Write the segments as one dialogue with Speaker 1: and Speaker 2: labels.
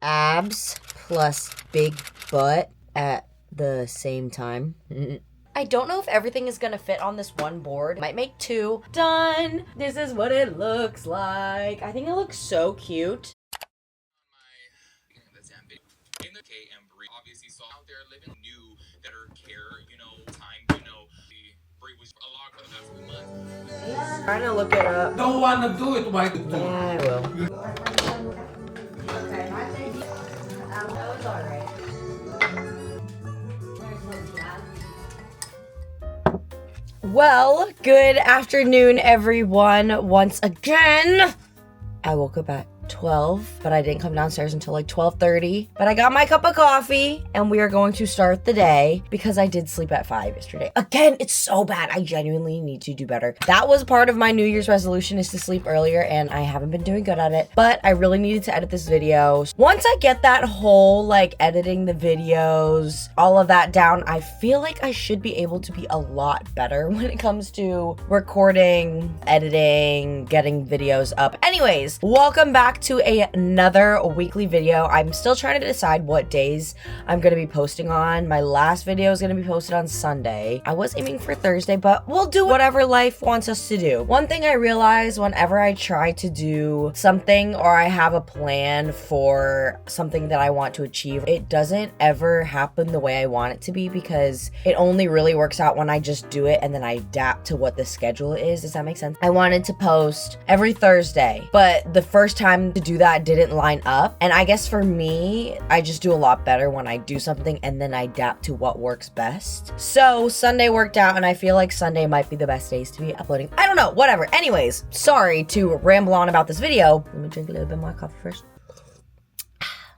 Speaker 1: abs plus big butt at the same time. I don't know if everything is gonna fit on this one board. Might make two. Done. This is what it looks like. I think it looks so cute.
Speaker 2: Obviously, so out there living new that are care, time, Brie was a lot for the past few months.
Speaker 1: Trying to look it up.
Speaker 3: Don't wanna do it, why do it?
Speaker 1: Yeah, I will. Okay, that was alright. Well, good afternoon, everyone. Once again, I woke up at 12, but I didn't come downstairs until like 12:30. But I got my cup of coffee and we are going to start the day because I did sleep at 5 yesterday. Again, it's so bad. I genuinely need to do better. That was part of my New Year's resolution, is to sleep earlier, and I haven't been doing good at it. But I really needed to edit this video. Once I get that whole like editing the videos, all of that down, I feel like I should be able to be a lot better when it comes to recording, editing, getting videos up. Anyways, welcome back to another weekly video. I'm still trying to decide what days I'm going to be posting on. My last video is going to be posted on Sunday. I was aiming for Thursday, but we'll do whatever life wants us to do. One thing I realize whenever I try to do something or I have a plan for something that I want to achieve, it doesn't ever happen the way I want it to be, because it only really works out when I just do it and then I adapt to what the schedule is. Does that make sense? I wanted to post every Thursday, but the first time to do that didn't line up. And I guess for me, I just do a lot better when I do something and then I adapt to what works best. So Sunday worked out, and I feel like Sunday might be the best days to be uploading. I don't know, whatever. Anyways, sorry to ramble on about this video. Let me drink a little bit more coffee first.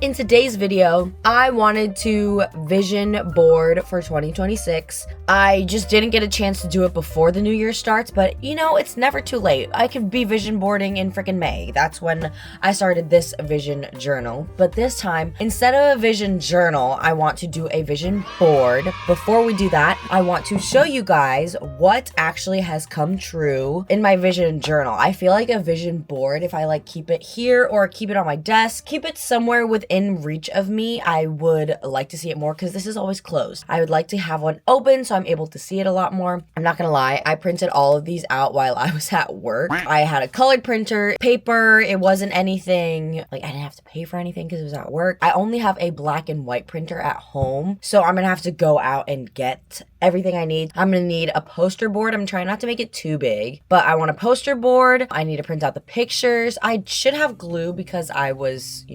Speaker 1: In today's video, I wanted to vision board for 2026. I just didn't get a chance to do it before the new year starts, but you know, it's never too late. I could be vision boarding in freaking May. That's when I started this vision journal. But this time, instead of a vision journal, I want to do a vision board. Before we do that, I want to show you guys what actually has come true in my vision journal. I feel like a vision board, if I like keep it here or keep it on my desk, keep it somewhere within reach of me, I would like to see it more, because this is always closed. I would like to have one open so I'm able to see it a lot more. I'm not gonna lie, I printed all of these out while I was at work. I had a colored printer, paper. It wasn't anything, like I didn't have to pay for anything because it was at work. I only have a black and white printer at home, so I'm gonna have to go out and get everything I need. I'm gonna need a poster board. I'm trying not to make it too big, but I want a poster board. I need to print out the pictures. I should have glue because I was,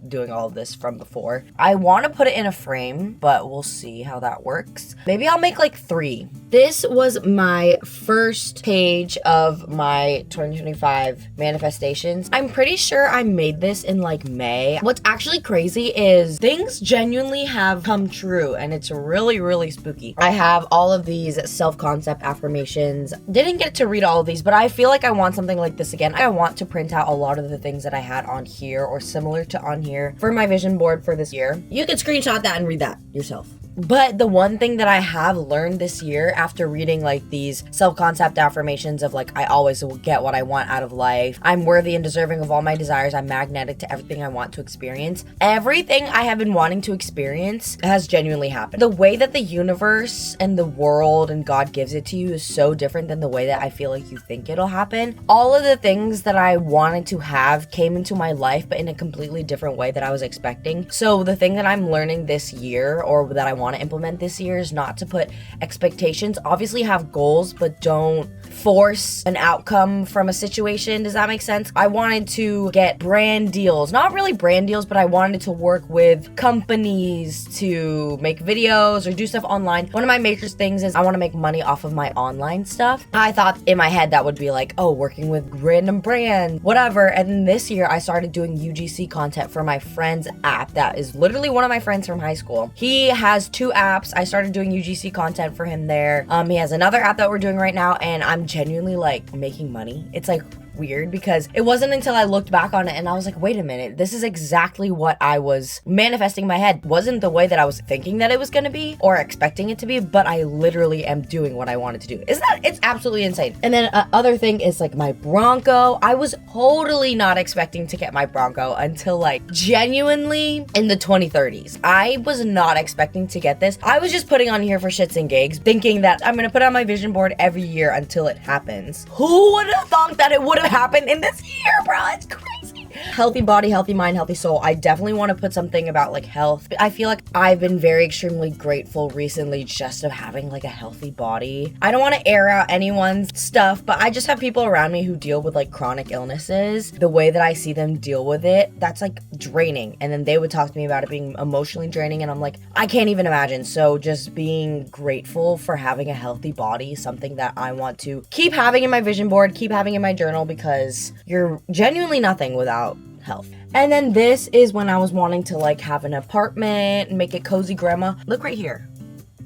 Speaker 1: doing all of this from before. I want to put it in a frame, but we'll see how that works. Maybe I'll make like 3. This was my first page of my 2025 manifestations. I'm pretty sure I made this in like May. What's actually crazy is things genuinely have come true, and it's really, really spooky. I have all of these self-concept affirmations. Didn't get to read all of these, but I feel like I want something like this again. I want to print out a lot of the things that I had on here or similar to on here for my vision board for this year. You can screenshot that and read that yourself. But the one thing that I have learned this year after reading like these self-concept affirmations of like, I always will get what I want out of life, I'm worthy and deserving of all my desires, I'm magnetic to everything I want to experience. Everything I have been wanting to experience has genuinely happened. The way that the universe and the world and God gives it to you is so different than the way that I feel like you think it'll happen. All of the things that I wanted to have came into my life, but in a completely different way that I was expecting. So the thing that I'm learning this year, or that I want to implement this year, is not to put expectations. Obviously have goals, but don't force an outcome from a situation. Does that make sense? I wanted to get brand deals, not really brand deals, but I wanted to work with companies to make videos or do stuff online. One of my major things is I want to make money off of my online stuff. I thought in my head that would be like, oh, working with random brand, whatever. And then this year I started doing UGC content for my friend's app that is literally one of my friends from high school. He has 2 apps. I started doing UGC content for him there. He has another app that we're doing right now, and I'm genuinely like making money. It's like weird because it wasn't until I looked back on it and I was like, wait a minute, this is exactly what I was manifesting in my head. Wasn't the way that I was thinking that it was gonna be or expecting it to be, but I literally am doing what I wanted to do. It's absolutely insane. And then other thing is like my Bronco. I was totally not expecting to get my Bronco until like genuinely in the 2030s. I was not expecting to get this. I was just putting on here for shits and gigs, thinking that I'm gonna put on my vision board every year until it happens. Who would have thought that it would have happened in this year, bro? It's crazy. Healthy body, healthy mind, healthy soul. I definitely want to put something about like health. I feel like I've been very extremely grateful recently just of having like a healthy body. I don't want to air out anyone's stuff, but I just have people around me who deal with like chronic illnesses. The way that I see them deal with it, that's like draining. And then they would talk to me about it being emotionally draining, and I'm like, I can't even imagine. So just being grateful for having a healthy body, something that I want to keep having in my vision board, keep having in my journal, because you're genuinely nothing without health. And then this is when I was wanting to like have an apartment and make it cozy grandma. Look right here.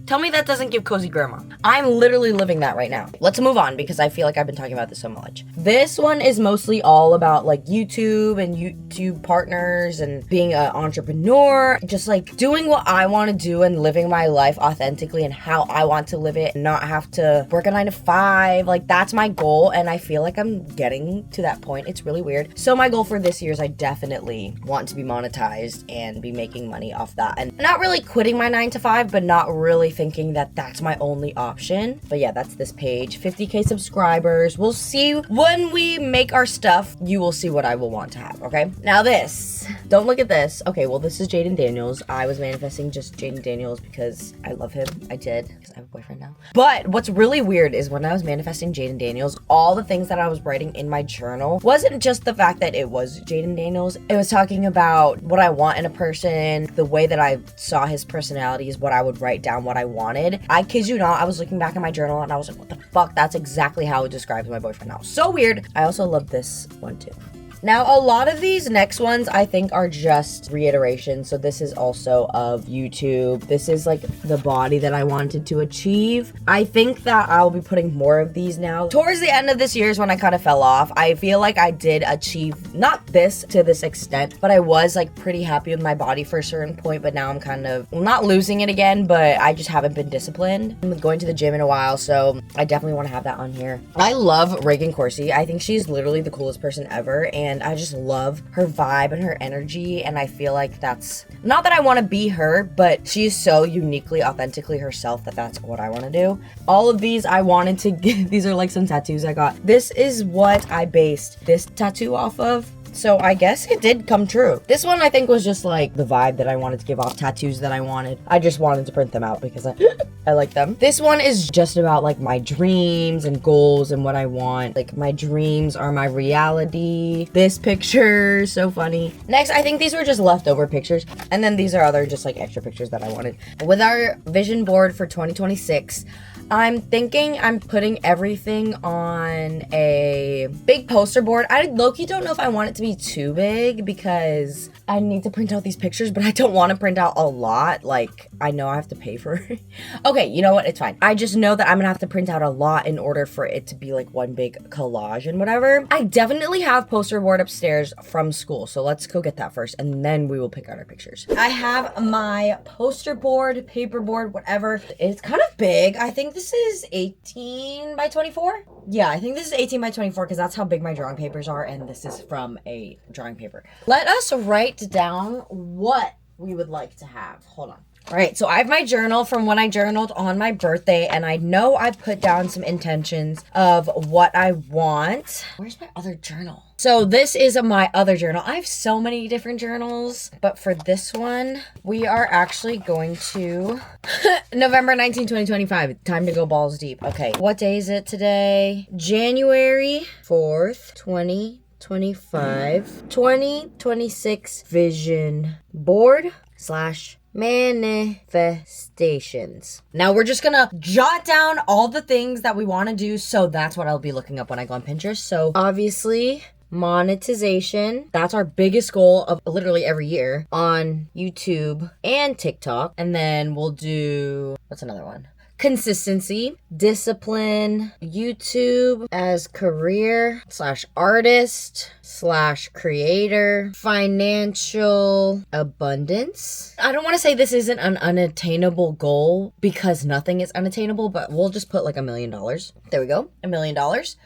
Speaker 1: Tell me that doesn't give cozy grandma. I'm literally living that right now. Let's move on because I feel like I've been talking about this so much. This one is mostly all about like YouTube and YouTube partners and being an entrepreneur, just like doing what I want to do and living my life authentically and how I want to live it and not have to work a 9 to 5. Like that's my goal, and I feel like I'm getting to that point. It's really weird. So my goal for this year is I definitely want to be monetized and be making money off that, and not really quitting my 9 to 5, but not really thinking that that's my only option. But yeah, that's this page. 50K subscribers. We'll see when we make our stuff. You will see what I will want to have. Okay, now this, don't look at this. Okay, well, this is Jaden Daniels. I was manifesting just Jaden Daniels because I love him. I did, because I have a boyfriend now. But what's really weird is when I was manifesting Jaden Daniels, all the things that I was writing in my journal wasn't just the fact that it was Jaden Daniels. It was talking about what I want in a person, the way that I saw his personality is what I would write down, what I wanted. I kid you not, I was looking back in my journal and I was like, what the fuck? That's exactly how it describes my boyfriend now. So weird. I also love this one too. Now, a lot of these next ones I think are just reiteration. So this is also of YouTube. This is like the body that I wanted to achieve. I think that I'll be putting more of these now. Towards the end of this year is when I kind of fell off. I feel like I did achieve, not this to this extent, but I was like pretty happy with my body for a certain point, but now I'm kind of not losing it again, but I just haven't been disciplined. I'm going to the gym in a while, so I definitely want to have that on here. I love Reagan Corsi. I think she's literally the coolest person ever, and I just love her vibe and her energy, and I feel like that's not that I want to be her, but she's so uniquely, authentically herself that that's what I want to do. All of these I wanted to get. These are like some tattoos I got. This is what I based this tattoo off of. So I guess it did come true. This one I think was just like the vibe that I wanted to give off, tattoos that I wanted. I just wanted to print them out because I like them. This one is just about like my dreams and goals and what I want. Like my dreams are my reality. This picture, so funny. Next, I think these were just leftover pictures. And then these are other just like extra pictures that I wanted. With our vision board for 2026, I'm thinking I'm putting everything on a big poster board. I low-key don't know if I want it to be too big because I need to print out these pictures, but I don't want to print out a lot. Like, I know I have to pay for it. Okay, you know what? It's fine. I just know that I'm gonna have to print out a lot in order for it to be like one big collage and whatever. I definitely have poster board upstairs from school, so let's go get that first and then we will pick out our pictures. I have my poster board, paper board, whatever. It's kind of big. I think this is 18 by 24. Yeah, I think this is 18 by 24 because that's how big my drawing papers are, and this is from a drawing paper. Let us write down what we would like to have. Hold on. All right, so I have my journal from when I journaled on my birthday, and I know I put down some intentions of what I want. Where's my other journal? So this is my other journal. I have so many different journals, but for this one, we are actually going to November 19, 2025. Time to go balls deep. Okay, what day is it today? January 4th, 2025. 2026 vision board / manifestations. Now we're just gonna jot down all the things that we want to do, so that's what I'll be looking up when I go on Pinterest. So obviously monetization, that's our biggest goal of literally every year on YouTube and TikTok. And then we'll do, what's another one? consistency, discipline, YouTube as career / artist / creator, financial abundance. I don't want to say this isn't an unattainable goal because nothing is unattainable, but we'll just put like $1 million. There we go. $1 million.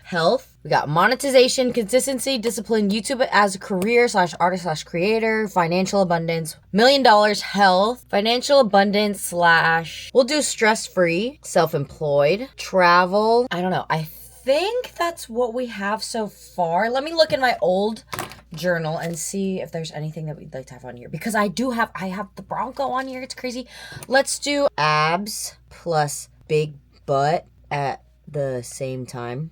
Speaker 1: Health. We got monetization, consistency, discipline, YouTube as a career / artist / creator, financial abundance, $1 million, health, financial abundance / we'll do stress-free, self-employed, travel. I don't know. I think that's what we have so far. Let me look in my old journal and see if there's anything that we'd like to have on here, because I have the Bronco on here. It's crazy. Let's do abs plus big butt at the same time.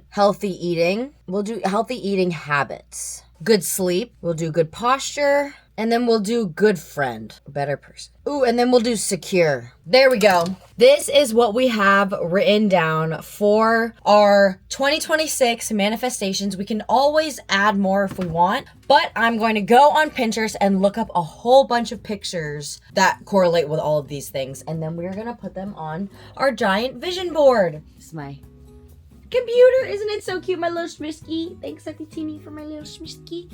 Speaker 1: Healthy eating. We'll do healthy eating habits. Good sleep. We'll do good posture. And then we'll do good friend, better person. Ooh, and then we'll do secure. There we go. This is what we have written down for our 2026 manifestations. We can always add more if we want, but I'm going to go on Pinterest and look up a whole bunch of pictures that correlate with all of these things. And then we're going to put them on our giant vision board. This is my computer. Isn't it so cute, my little Schmisky? Thanks, Uncle Teeny, for my little Schmisky.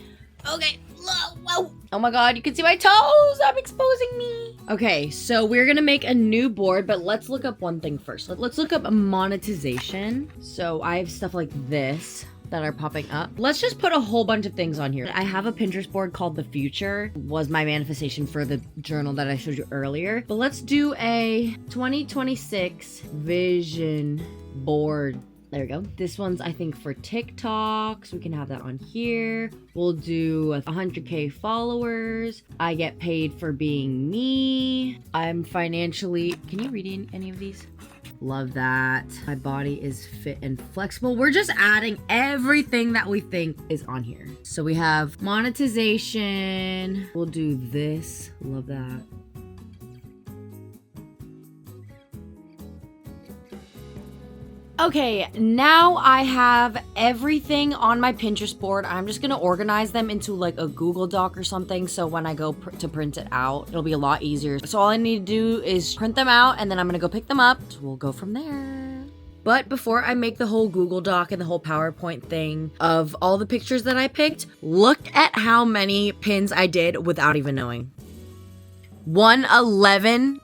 Speaker 1: Okay, whoa. Oh my god, you can see my toes. I'm exposing me. Okay, so we're gonna make a new board, but let's look up one thing first. Let's look up monetization. So I have stuff like this that are popping up. Let's just put a whole bunch of things on here. I have a Pinterest board called The Future, was my manifestation for the journal that I showed you earlier. But let's do a 2026 vision board. There we go. This one's, I think, for TikTok, so we can have that on here. We'll do 100K followers. I get paid for being me. I'm financially... Can you read any of these? Love that. My body is fit and flexible. We're just adding everything that we think is on here. So we have monetization. We'll do this. Love that. Okay, now I have everything on my Pinterest board. I'm just gonna organize them into like a Google Doc or something, so when I go to print it out, it'll be a lot easier. So all I need to do is print them out, and then I'm gonna go pick them up. So we'll go from there. But before I make the whole Google Doc and the whole PowerPoint thing of all the pictures that I picked, look at how many pins I did without even knowing. 111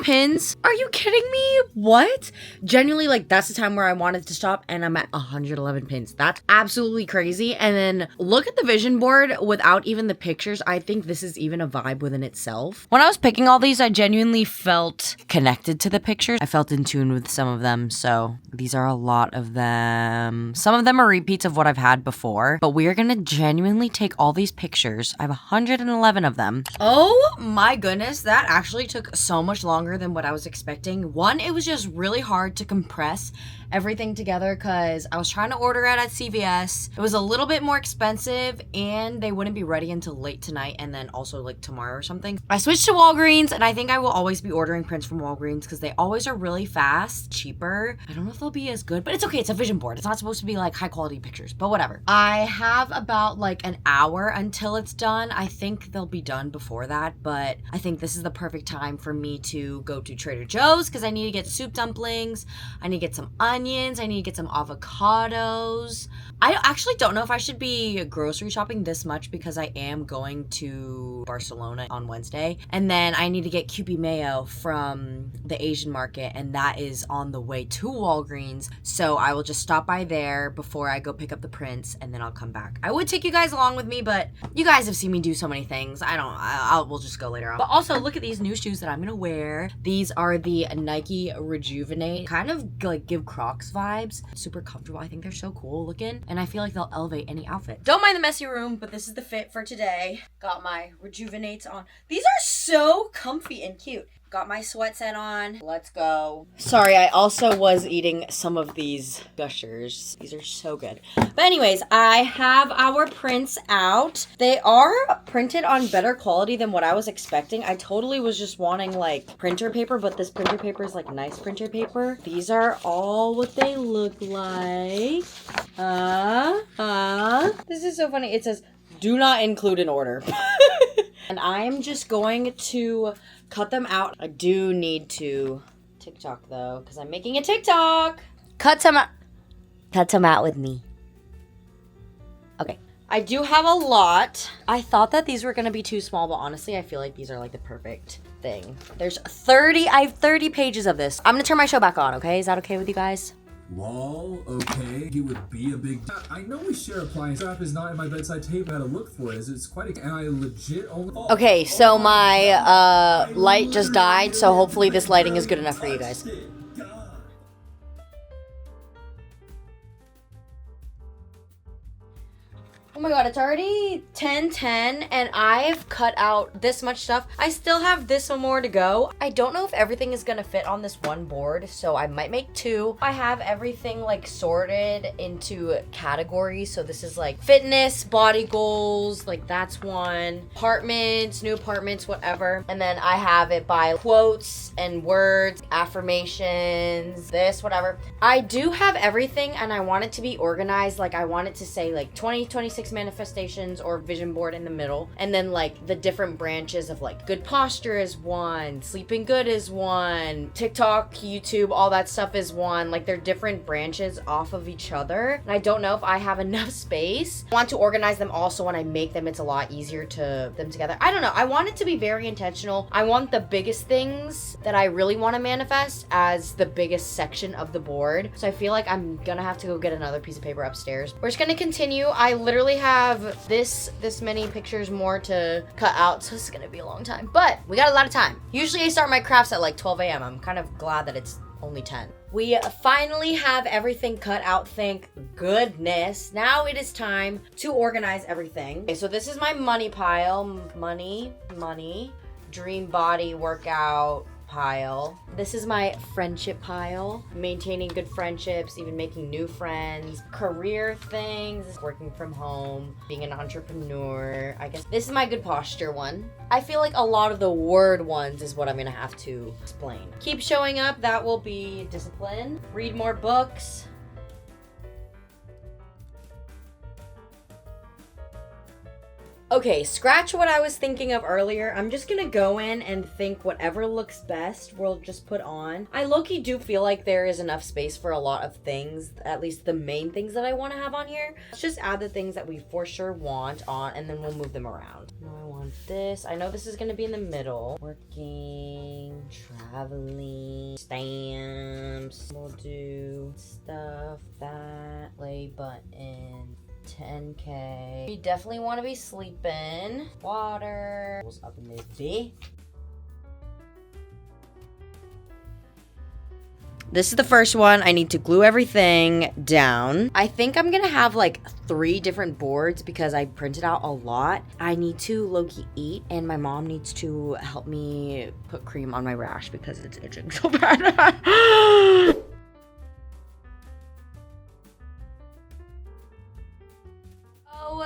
Speaker 1: pins? Are you kidding me? What? Genuinely, like, that's the time where I wanted to stop, and I'm at 111 pins. That's absolutely crazy. And then look at the vision board without even the pictures. I think this is even a vibe within itself. When I was picking all these, I genuinely felt connected to the pictures. I felt in tune with some of them, so these are a lot of them. Some of them are repeats of what I've had before, but we are gonna genuinely take all these pictures. I have 111 of them. Oh my goodness, that actually took so much longer than what I was expecting. One, it was just really hard to compress everything together because I was trying to order it at CVS. It was a little bit more expensive and they wouldn't be ready until late tonight and then also like tomorrow or something. I switched to Walgreens, and I think I will always be ordering prints from Walgreens because they always are really fast, cheaper. I don't know if they'll be as good, but it's okay. It's a vision board. It's not supposed to be like high quality pictures, but whatever. I have about like an hour until it's done. I think they'll be done before that, but I think this is the perfect time for me to go to Trader Joe's because I need to get soup dumplings. I need to get some onions. I need to get some avocados. I actually don't know if I should be grocery shopping this much because I am going to Barcelona on Wednesday. And then I need to get Kewpie mayo from the Asian market, and that is on the way to Walgreens. So I will just stop by there before I go pick up the prints, and then I'll come back. I would take you guys along with me, but you guys have seen me do so many things. We'll just go later on. But also look at these new shoes that I'm gonna wear. These are the Nike Rejuvenate, kind of like give Crocs vibes. Super comfortable. I think they're so cool looking, and I feel like they'll elevate any outfit. Don't mind the messy room, but this is the fit for today. Got my Rejuvenates on. These are so comfy and cute. Got my sweat set on. Let's go. Sorry, I also was eating some of these Gushers. These are so good. But anyways, I have our prints out. They are printed on better quality than what I was expecting. I totally was just wanting like printer paper, but this printer paper is like nice printer paper. These are all what they look like. This is so funny. It says, do not include an order. And I am just going to cut them out. I do need to TikTok though, because I'm making a TikTok. Cut some out with me. Okay. I do have a lot. I thought that these were gonna be too small, but honestly, I feel like these are like the perfect thing. I have 30 pages of this. I'm gonna turn my show back on, okay? Is that okay with you guys?
Speaker 3: Lol, okay. It would be a big... I know we share appliance. Strap is not in my bedside table. I had to look for it. It's quite a... And I legit only...
Speaker 1: Okay, so my light just died, so hopefully this lighting is good enough for you guys. Oh my god, it's already 10:10 and I've cut out this much stuff. I still have this one more to go. I don't know if everything is gonna fit on this one board, so I might make two. I have everything like sorted into categories. So this is like fitness, body goals, like that's one. Apartments, new apartments, whatever. And then I have it by quotes and words, affirmations, this, whatever. I do have everything and I want it to be organized. Like I want it to say like 2026 manifestations or vision board in the middle, and then like the different branches of like good posture is one, sleeping good is one, TikTok, YouTube, all that stuff is one. Like they're different branches off of each other, and I don't know if I have enough space. I want to organize them all so when I make them it's a lot easier to them together. I don't know, I want it to be very intentional. I want the biggest things that I really want to manifest as the biggest section of the board, so I feel like I'm gonna have to go get another piece of paper upstairs. We're just gonna continue. I literally have this many pictures more to cut out, so it's gonna be a long time, but we got a lot of time. Usually I start my crafts at like 12 a.m. I'm kind of glad that it's only 10. We finally have everything cut out, thank goodness. Now it is time to organize everything. Okay, so this is my money pile. Money, dream body workout pile. This is my friendship pile. Maintaining good friendships, even making new friends, career things, working from home, being an entrepreneur. I guess this is my good posture one. I feel like a lot of the word ones is what I'm gonna have to explain. Keep showing up, that will be discipline. Read more books. Okay, scratch what I was thinking of earlier. I'm just gonna go in and think whatever looks best, we'll just put on. I low-key do feel like there is enough space for a lot of things, at least the main things that I want to have on here. Let's just add the things that we for sure want on, and then we'll move them around. No, I want this. I know this is gonna be in the middle. Working, traveling, stamps. We'll do stuff, that, play button. 10K. We definitely want to be sleeping. Water. What's up in this B? This is the first one. I need to glue everything down. I think I'm gonna have like 3 different boards because I printed out a lot. I need to low-key eat, and my mom needs to help me put cream on my rash because it's itching so bad.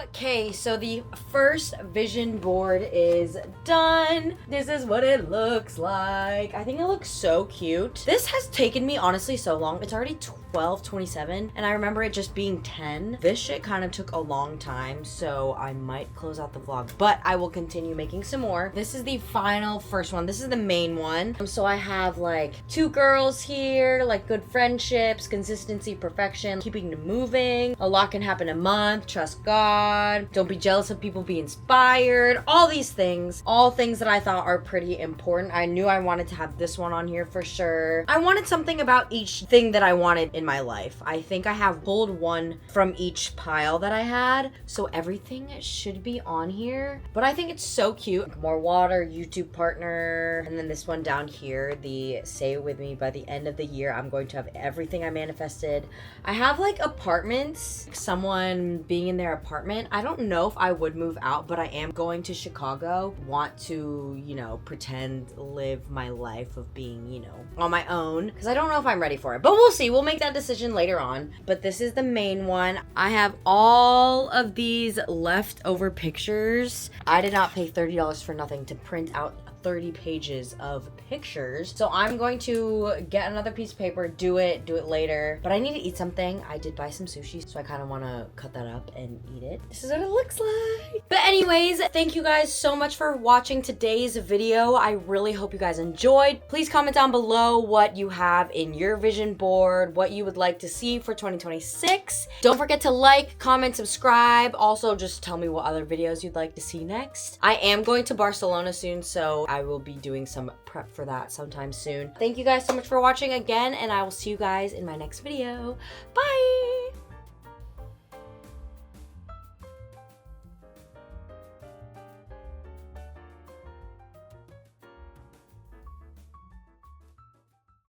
Speaker 1: Okay, so the first vision board is done. This is what it looks like. I think it looks so cute. This has taken me honestly so long. It's already 12:27 and I remember it just being 10. This shit kind of took a long time, so I might close out the vlog, but I will continue making some more. This is the final first one. This is the main one. So I have like 2 girls here, like good friendships, consistency, perfection, keeping them moving. A lot can happen in a month. Trust God. Don't be jealous of people. Be inspired. All these things. All things that I thought are pretty important. I knew I wanted to have this one on here for sure. I wanted something about each thing that I wanted in my life. I think I have pulled one from each pile that I had, so everything should be on here. But I think it's so cute. More water, YouTube partner, and then this one down here, the say it with me, by the end of the year I'm going to have everything I manifested. I have like apartments, someone being in their apartment. I don't know if I would move out, but I am going to Chicago. Want to, you know, pretend live my life of being, you know, on my own, because I don't know if I'm ready for it, but we'll see. We'll make that decision later on. But this is the main one. I have all of these leftover pictures. I did not pay $30 for nothing to print out 30 pages of pictures. So I'm going to get another piece of paper, do it later. But I need to eat something. I did buy some sushi, so I kind of want to cut that up and eat it. This is what it looks like. But anyways, thank you guys so much for watching today's video. I really hope you guys enjoyed. Please comment down below what you have in your vision board, what you would like to see for 2026. Don't forget to like, comment, subscribe. Also, just tell me what other videos you'd like to see next. I am going to Barcelona soon, so I will be doing some prep for that sometime soon. Thank you guys so much for watching again, and I will see you guys in my next video. Bye!